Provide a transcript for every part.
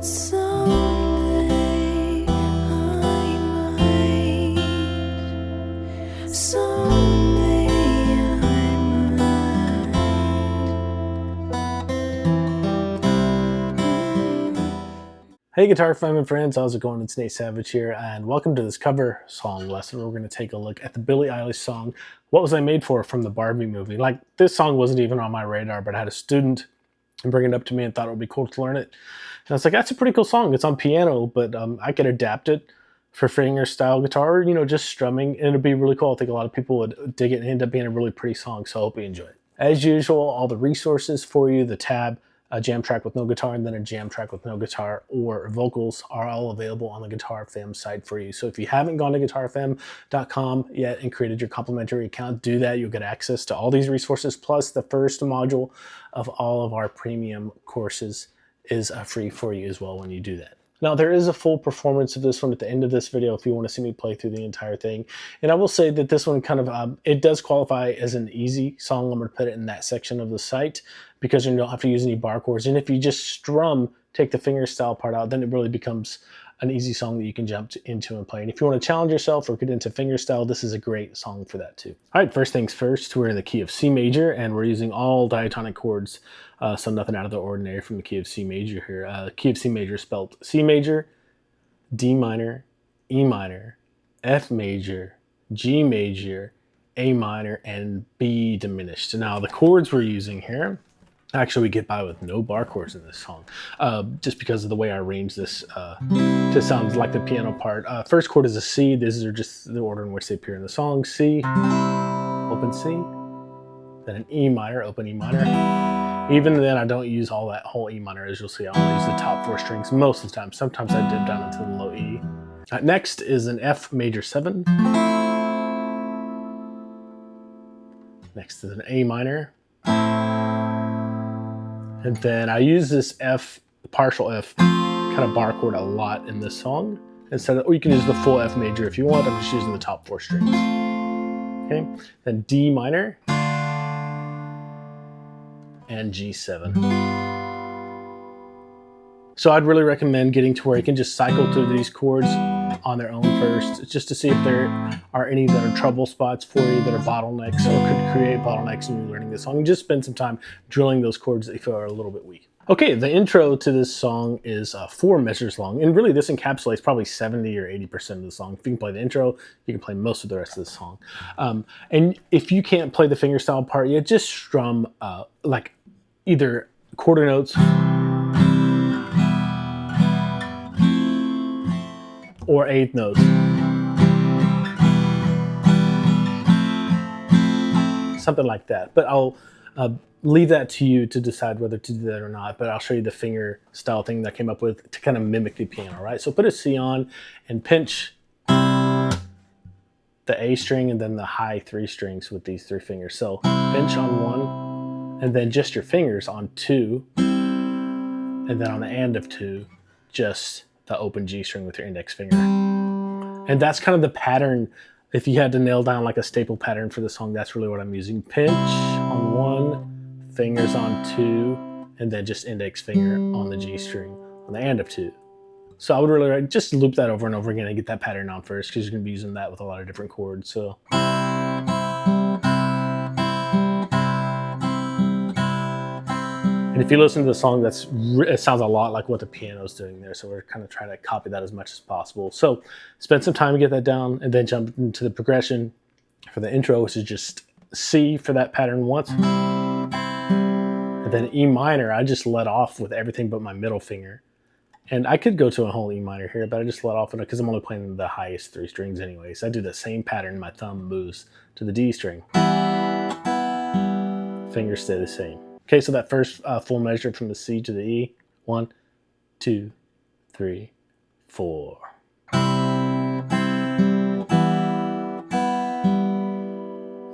Someday I might. Someday I might. Hey Guitar Fam and friends, how's it going? It's Nate Savage here, and welcome to this cover song lesson. We're going to take a look at the Billie Eilish song, What Was I Made For, from the Barbie movie. Like, this song wasn't even on my radar, but I had a student bring it up to me and thought it would be cool to learn it. And I was like, that's a pretty cool song. It's on piano, but I could adapt it for finger-style guitar, just strumming, and it'd be really cool. I think a lot of people would dig it and end up being a really pretty song, so I hope you enjoy it. As usual, all the resources for you, the tab, a jam track with no guitar, and then a jam track with no guitar or vocals are all available on the Guitar Fam site for you. So if you haven't gone to guitarfam.com yet and created your complimentary account, do that. You'll get access to all these resources, plus the first module of all of our premium courses is free for you as well when you do that. Now, there is a full performance of this one at the end of this video if you want to see me play through the entire thing. And I will say that this one kind of, it does qualify as an easy song. I'm going to put it in that section of the site because you don't have to use any bar chords. And if you just strum, take the finger style part out, then it really becomes an easy song that you can jump into and play. And if you want to challenge yourself or get into fingerstyle, this is a great song for that too. All right, first things first, we're in the key of C major, and we're using all diatonic chords, so nothing out of the ordinary from the key of C major here. Key of C major spelled C major, D minor, E minor, F major, G major, A minor, and B diminished. Now the chords we're using here, actually, we get by with no bar chords in this song, just because of the way I arrange this to sound like the piano part. First chord is a C. These are just the order in which they appear in the song. C, open C, then an E minor, open E minor. Even then, I don't use all that whole E minor, as you'll see. I only use the top four strings most of the time. Sometimes I dip down into the low E. Next is an F major 7. Next is an A minor. And then I use this F, partial F, kind of bar chord a lot in this song. Or you can use the full F major if you want. I'm just using the top four strings. Okay, then D minor and G7. So I'd really recommend getting to where you can just cycle through these chords on their own first, just to see if there are any that are trouble spots for you, that are bottlenecks, or could create bottlenecks when you're learning this song. Just spend some time drilling those chords that you feel are a little bit weak. Okay, the intro to this song is 4 measures long, and really this encapsulates probably 70 or 80% of the song. If you can play the intro, you can play most of the rest of the song. And if you can't play the fingerstyle part yet, just strum like either quarter notes or eighth notes. Something like that. But I'll leave that to you to decide whether to do that or not. But I'll show you the finger style thing that I came up with to kind of mimic the piano, right? So put a C on and pinch the A string and then the high 3 strings with these 3 fingers. So pinch on 1, and then just your fingers on 2, and then on the end of 2, just the open G string with your index finger. And that's kind of the pattern. If you had to nail down like a staple pattern for the song, that's really what I'm using. Pinch on 1, fingers on 2, and then just index finger on the G string on the end of 2. So I would really just loop that over and over again and get that pattern on first, because you're going to be using that with a lot of different chords. So. And if you listen to the song, it sounds a lot like what the piano is doing there. So we're kind of trying to copy that as much as possible. So spend some time to get that down, and then jump into the progression for the intro, which is just C for that pattern once. And then E minor, I just let off with everything but my middle finger. And I could go to a whole E minor here, but I just let off on it because I'm only playing the highest 3 strings anyways. I do the same pattern. My thumb moves to the D string. Fingers stay the same. Okay, so that first full measure from the C to the E. 1, 2, 3, 4.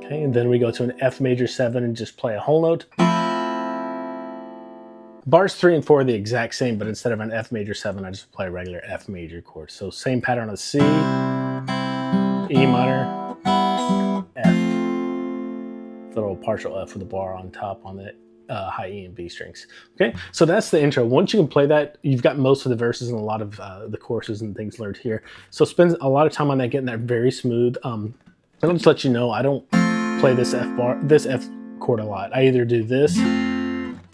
Okay, and then we go to an F major 7 and just play a whole note. Bars 3 and 4 are the exact same, but instead of an F major 7, I just play a regular F major chord. So same pattern on C, E minor, F. The little partial F with a bar on top on the high E and B strings. Okay, so that's the intro. Once you can play that, you've got most of the verses and a lot of the choruses and things learned here. So spend a lot of time on that, getting that very smooth. I'll just let you know, I don't play this F chord a lot. I either do this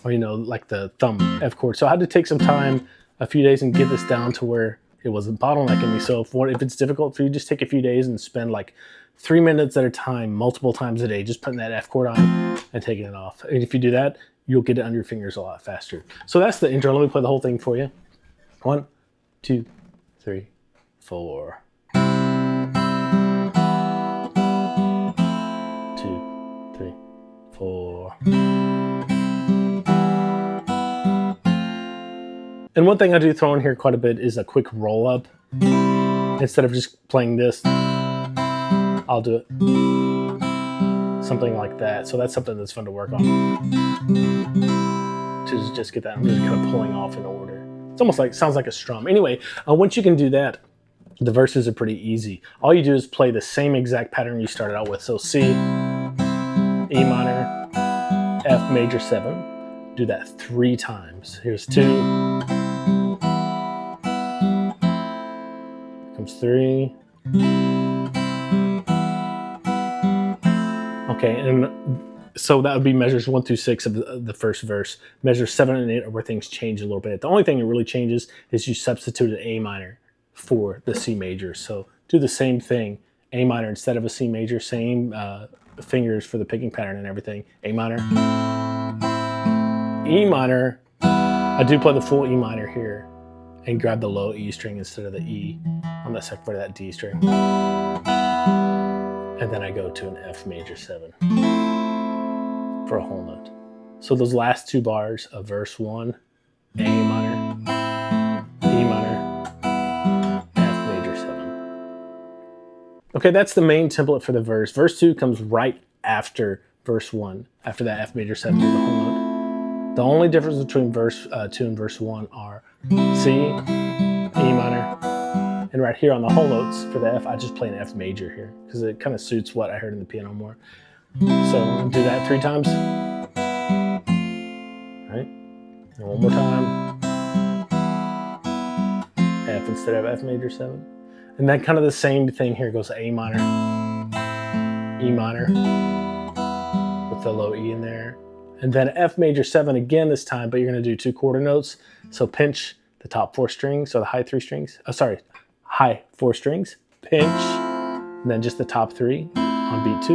or, like the thumb F chord. So I had to take some time, a few days, and get this down to where it wasn't bottlenecking me. So if it's difficult for you, just take a few days and spend like 3 minutes at a time, multiple times a day, just putting that F chord on and taking it off. And if you do that, you'll get it under your fingers a lot faster. So that's the intro. Let me play the whole thing for you. 1, 2, 3, 4. 2, 3, 4. And one thing I do throw in here quite a bit is a quick roll up. Instead of just playing this, I'll do it something like that. So that's something that's fun to work on. To just get that, I'm just kind of pulling off in order. It's almost like, sounds like a strum. Anyway, once you can do that, the verses are pretty easy. All you do is play the same exact pattern you started out with. So C, E minor, F major 7. Do that 3 times. Here's 2. Comes 3. Okay, and so that would be measures 1 through 6 of the first verse. Measures 7 and 8 are where things change a little bit. The only thing that really changes is you substitute an A minor for the C major. So do the same thing. A minor instead of a C major, same fingers for the picking pattern and everything. A minor. E minor. I do play the full E minor here and grab the low E string instead of the E on the second part of that D string. And then I go to an F major 7 for a whole note. So those last 2 bars of verse 1, A minor, E minor, F major 7. Okay, that's the main template for the verse. Verse 2 comes right after verse 1, after that F major 7 with the whole note. The only difference between verse 2 and verse 1 are C, E minor, and right here on the whole notes for the F, I just play an F major here because it kind of suits what I heard in the piano more. So do that 3 times. Right? And one more time. F instead of F major 7. And then kind of the same thing here goes A minor, E minor with the low E in there. And then F major 7 again this time, but you're going to do 2 quarter notes. So pinch the top 4 strings, so the high 3 strings. High 4 strings, pinch, and then just the top 3 on beat 2.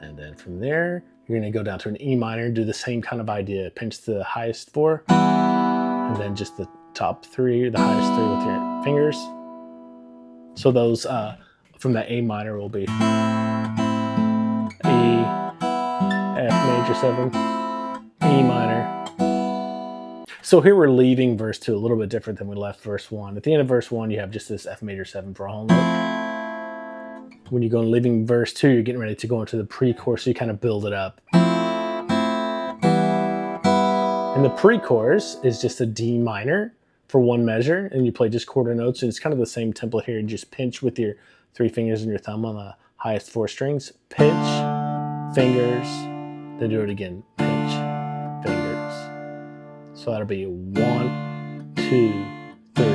And then from there, you're going to go down to an E minor, do the same kind of idea. Pinch the highest 4, and then just the top 3, the highest 3 with your fingers. So those from the A minor will be E, F major 7, E minor. So here we're leaving verse 2 a little bit different than we left verse 1. At the end of verse 1, you have just this F major 7 for a whole note. When you go and leaving verse 2, you're getting ready to go into the pre-chorus, so you kind of build it up. And the pre-chorus is just a D minor for 1 measure, and you play just quarter notes, and it's kind of the same template here. You just pinch with your 3 fingers and your thumb on the highest 4 strings. Pinch, fingers, then do it again. Pinch, fingers. So that'll be 1, 2, 3,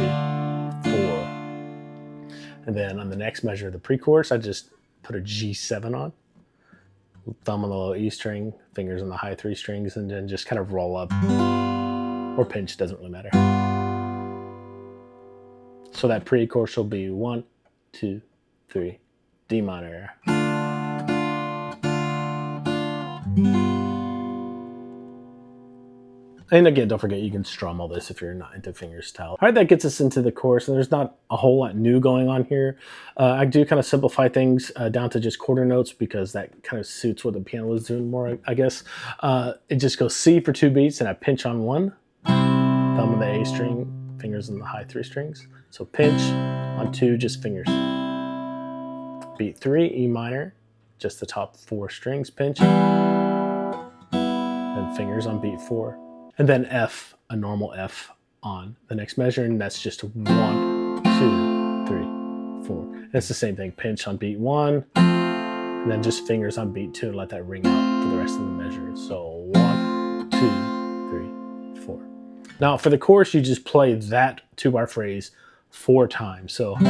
4. And then on the next measure of the pre-chorus, I just put a G7 on. Thumb on the low E string, fingers on the high 3 strings, and then just kind of roll up. Or pinch, doesn't really matter. So that pre-chorus will be 1, 2, 3, D minor. And again, don't forget you can strum all this if you're not into fingerstyle. All right, that gets us into the chorus. And there's not a whole lot new going on here. I do kind of simplify things down to just quarter notes because that kind of suits what the piano is doing more, I guess. It just goes C for 2 beats, and I pinch on 1, thumb on the A string, fingers on the high 3 strings. So pinch on 2, just fingers. Beat 3, E minor, just the top 4 strings, pinch. Then fingers on beat 4. And then F, a normal F on the next measure, and that's just 1, 2, 3, 4. And it's the same thing, pinch on beat 1, and then just fingers on beat 2 and let that ring out for the rest of the measure. So 2, 3, 4. Now for the chorus, you just play that 2-bar phrase 4 times. So 3,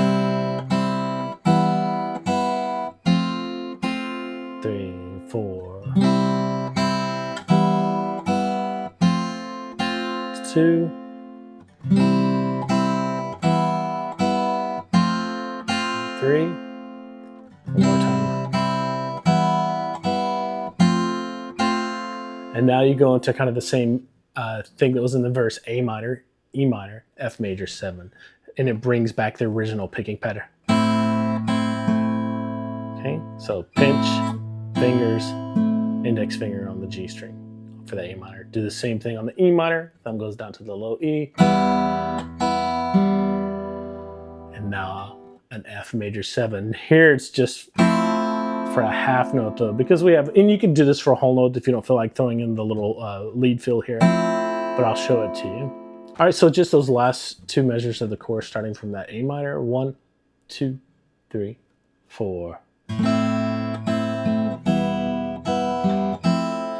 4, 2, 3, one more time. And now you go into kind of the same thing that was in the verse: A minor, E minor, F major 7, and it brings back the original picking pattern. Okay, so pinch, fingers, index finger on the G string for the A minor. Do the same thing on the E minor. Thumb goes down to the low E. And now an F major 7. Here it's just for a half note though, because we have, and you can do this for a whole note if you don't feel like throwing in the little lead fill here, but I'll show it to you. All right, so just those last 2 measures of the chorus, starting from that A minor, 1, 2, 3, 4. And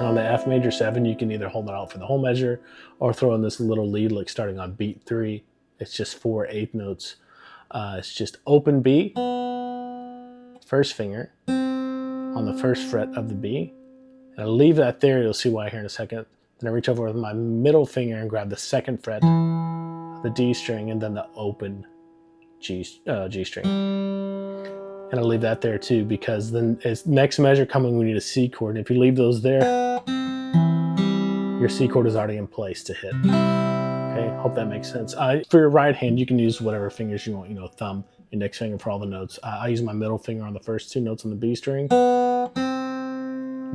on the F major 7, you can either hold it out for the whole measure or throw in this little lead lick starting on beat 3. It's just 4 8th notes. It's just open B, first finger on the first fret of the B. And I leave that there, you'll see why here in a second. Then I reach over with my middle finger and grab the 2nd fret of the D string and then the open G string. And I'll leave that there too, because then it's next measure coming, we need a C chord. And if you leave those there, your C chord is already in place to hit. Okay, hope that makes sense. For your right hand, you can use whatever fingers you want, thumb, index finger for all the notes. I use my middle finger on the first 2 notes on the B string.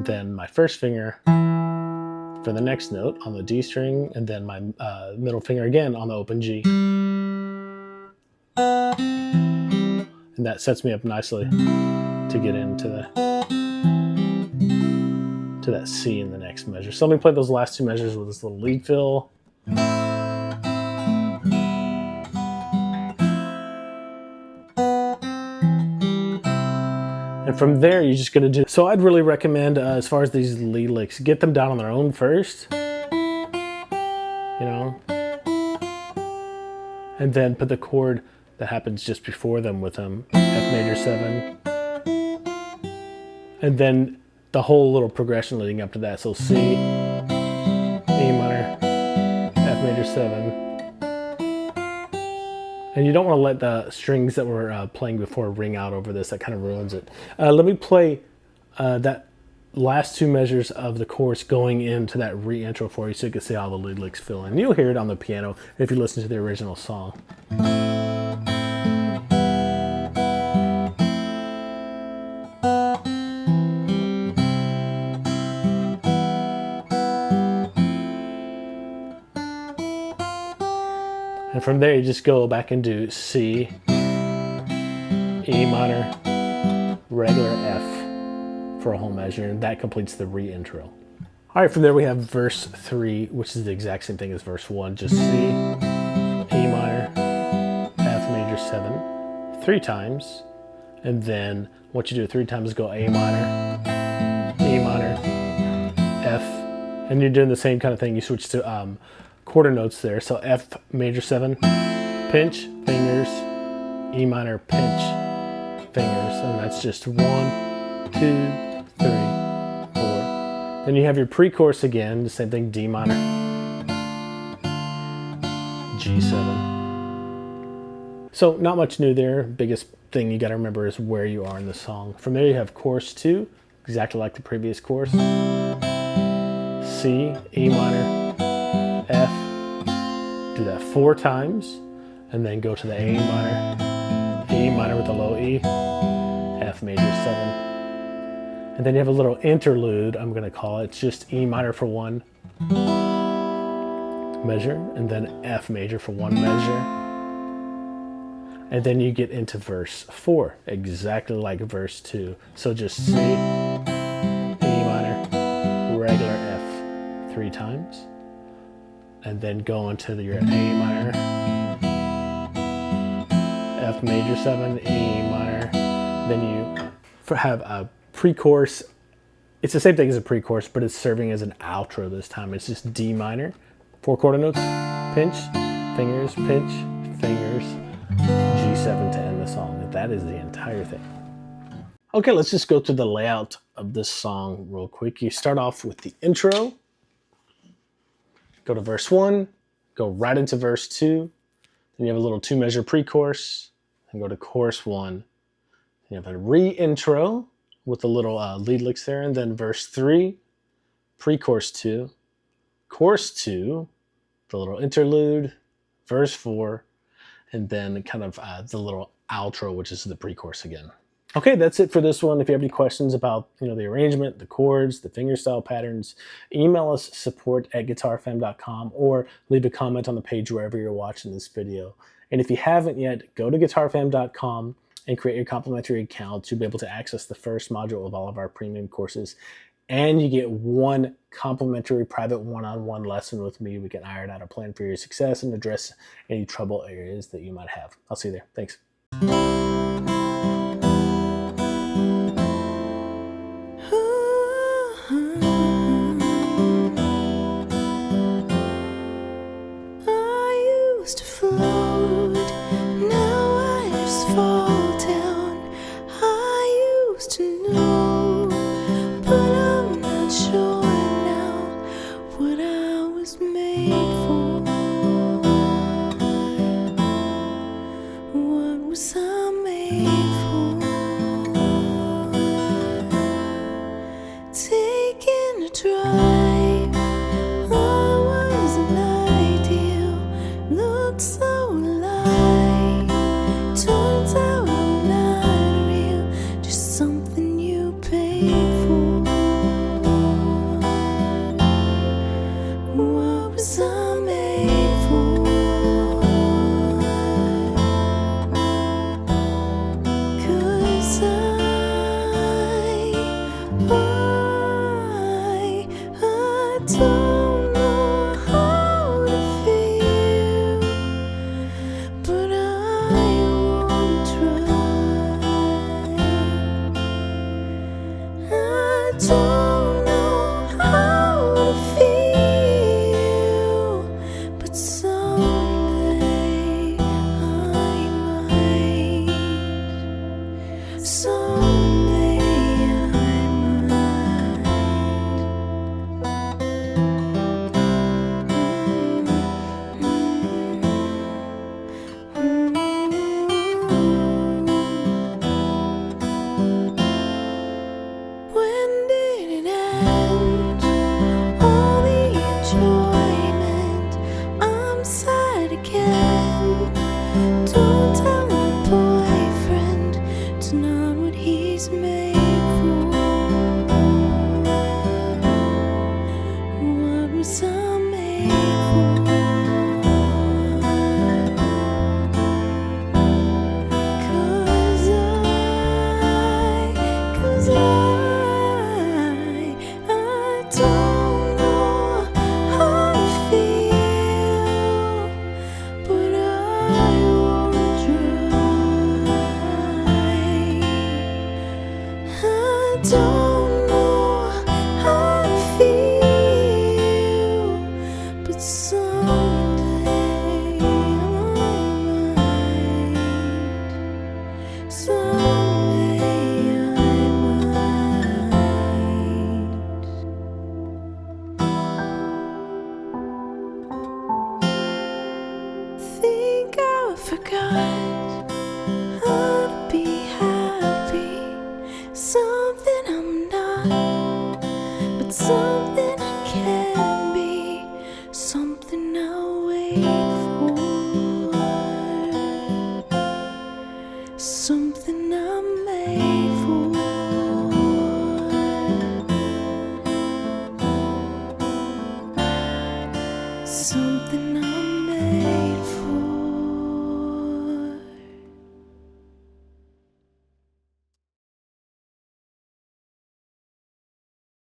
Then my first finger for the next note on the D string, and then my middle finger again on the open G. And that sets me up nicely to get into that C in the next measure. So let me play those last 2 measures with this little lead fill. And from there, you're just going to do. So I'd really recommend, as far as these lead licks, get them down on their own first, and then put the chord that happens just before them with them, F major 7, and then the whole little progression leading up to that. So C, A minor, F major 7. And you don't want to let the strings that we're playing before ring out over this. That kind of ruins it. Let me play that last 2 measures of the chorus going into that re-intro for you so you can see how the lead licks fill in. You'll hear it on the piano if you listen to the original song. And from there, you just go back and do C, E minor, regular F for a whole measure, and that completes the re-intro. All right, from there we have verse 3, which is the exact same thing as verse 1, just C, E minor, F major 7, 3 times, and then what you do 3 times is go A minor, E minor, F, and you're doing the same kind of thing. You switch to quarter notes there. So F major 7, pinch, fingers, E minor, pinch, fingers, and that's just 1, 2, 3, 4. Then you have your pre-chorus again, the same thing, D minor, G7. So not much new there. Biggest thing you got to remember is where you are in the song. From there you have chorus 2, exactly like the previous chorus. C, E minor, F, do that 4 times, and then go to the A minor, E minor with a low E, F major 7. And then you have a little interlude, I'm going to call it. It's just E minor for 1 measure, and then F major for 1 measure. And then you get into verse 4, exactly like verse 2. So just C, E minor, regular F 3 times. And then go into your A minor, F major 7, E minor. Then you have a pre-chorus It's the same thing as a pre-chorus, but it's serving as an outro this time. It's just D minor, 4 quarter notes, pinch, fingers, pinch, fingers, G7 to end the song. That is the entire thing. Okay, let's just go through the layout of this song real quick. You start off with the intro, go to verse 1, go right into verse 2, then you have a little 2-measure pre-chorus, and go to chorus 1. You have a re-intro with a little lead licks there, and then verse 3, pre-chorus 2, chorus 2, the little interlude, verse 4, and then kind of the little outro, which is the pre-chorus again. Okay, that's it for this one. If you have any questions about the arrangement, the chords, the fingerstyle patterns, email us support@guitarfam.com or leave a comment on the page wherever you're watching this video. And if you haven't yet, go to guitarfam.com and create your complimentary account to be able to access the first module of all of our premium courses. And you get 1 complimentary private one-on-one lesson with me. We can iron out a plan for your success and address any trouble areas that you might have. I'll see you there. Thanks. I used to float, now I just fall down. I used to know, but I'm not sure now what I was made for. What was I made for? Taking a drive, I was an ideal, looked so alive. Turns out I'm not real, just something you paid for. What was I made for? 'Cause I don't know how to feel, but I won't try. I don't know how to feel, but someday I might. Someday I might. When did it end? All the enjoyment. I'm sad again. Don't tell my boyfriend it's not what he's made for. What was I made for? 'Cause I don't know how to feel, but I won't try. I don't know how to feel, but someday I might. Someday I might. Think I forgot how to be happy. Something I'm not, but something